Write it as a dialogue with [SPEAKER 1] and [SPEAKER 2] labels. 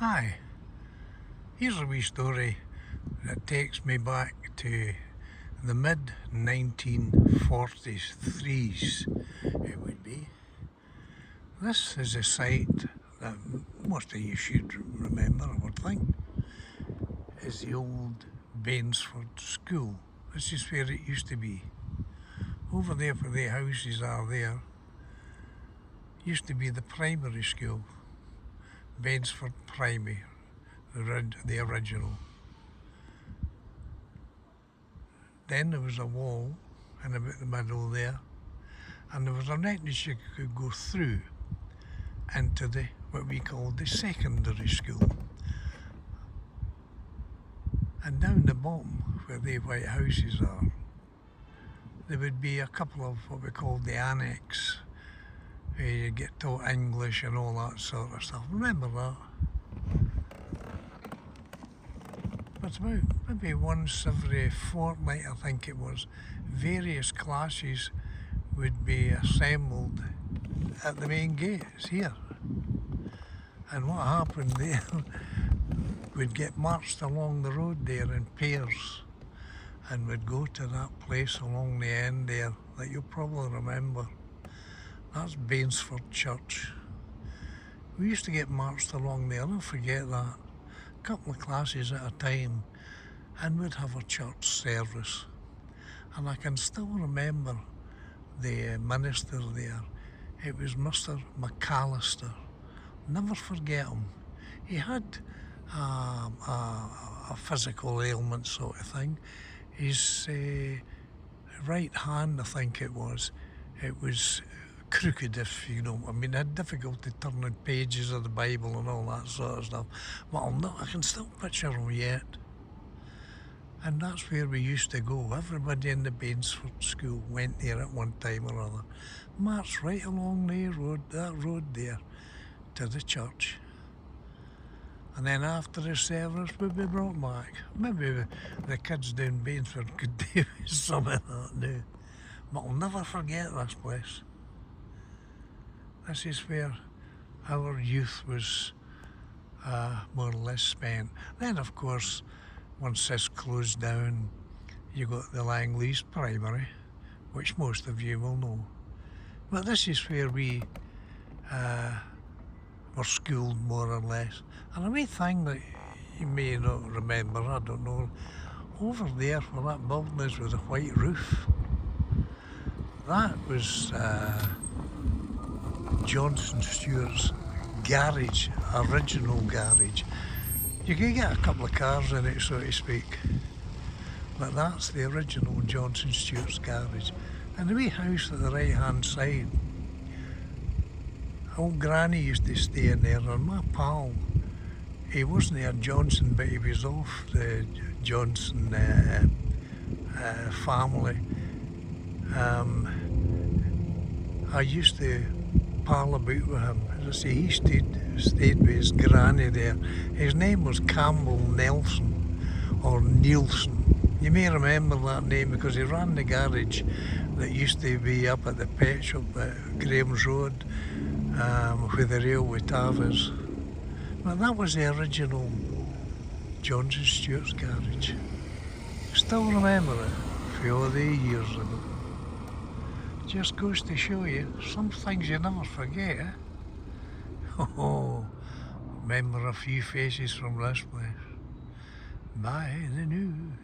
[SPEAKER 1] Hi, here's a wee story that takes me back to the mid-1943s, it would be. This is a site that most of you should remember, I would think, is the old Bainsford School. This is where it used to be. Over there where the houses are there, used to be the primary school, Bainsford Primary, the original. Then there was a wall in about the middle there, and there was an entrance you could go through into what we called the secondary school. And down the bottom where the white houses are, there would be a couple of what we called the annex, where you get taught English and all that sort of stuff. Remember that? But about maybe once every fortnight, I think it was, various classes would be assembled at the main gates here. And what happened there, we'd get marched along the road there in pairs and we'd go to that place along the end there that you'll probably remember. That's Bainsford Church. We used to get marched along there, I'll forget that. A couple of classes at a time, and we'd have a church service. And I can still remember the minister there. It was Mr. McAllister. Never forget him. He had a physical ailment sort of thing. His right hand, I think it was crooked, if you know. I mean, I had difficulty turning pages of the Bible and all that sort of stuff. But I can still picture him yet. And that's where we used to go. Everybody in the Bainsford School went there at one time or other. Marched right along that road there, to the church. And then after the service, we'd be brought back. Maybe the kids down Bainsford could do some of that now. But I'll never forget this place. This is where our youth was more or less spent. Then, of course, once this closed down, you got the Langley's Primary, which most of you will know. But this is where we were schooled, more or less. And a wee thing that you may not remember, I don't know, over there where that building is with a white roof, that was Johnson Stewart's garage, original garage. You could get a couple of cars in it, so to speak, but that's the original Johnson Stewart's garage. And the wee house at the right hand side, old Granny used to stay in there, and my pal, he wasn't a Johnson, but he was off the Johnson family. I used to pal about with him. As I say, he stayed with his granny there. His name was Campbell Nelson, or Nielsen. You may remember that name because he ran the garage that used to be up at the pet shop at Graham's Road, where the railway tavers. But that was the original Johnson Stewart's garage. Still remember it for all the years ago. Just goes to show you, some things you never forget, eh? Oh, remember a few faces from this place. Bye the news.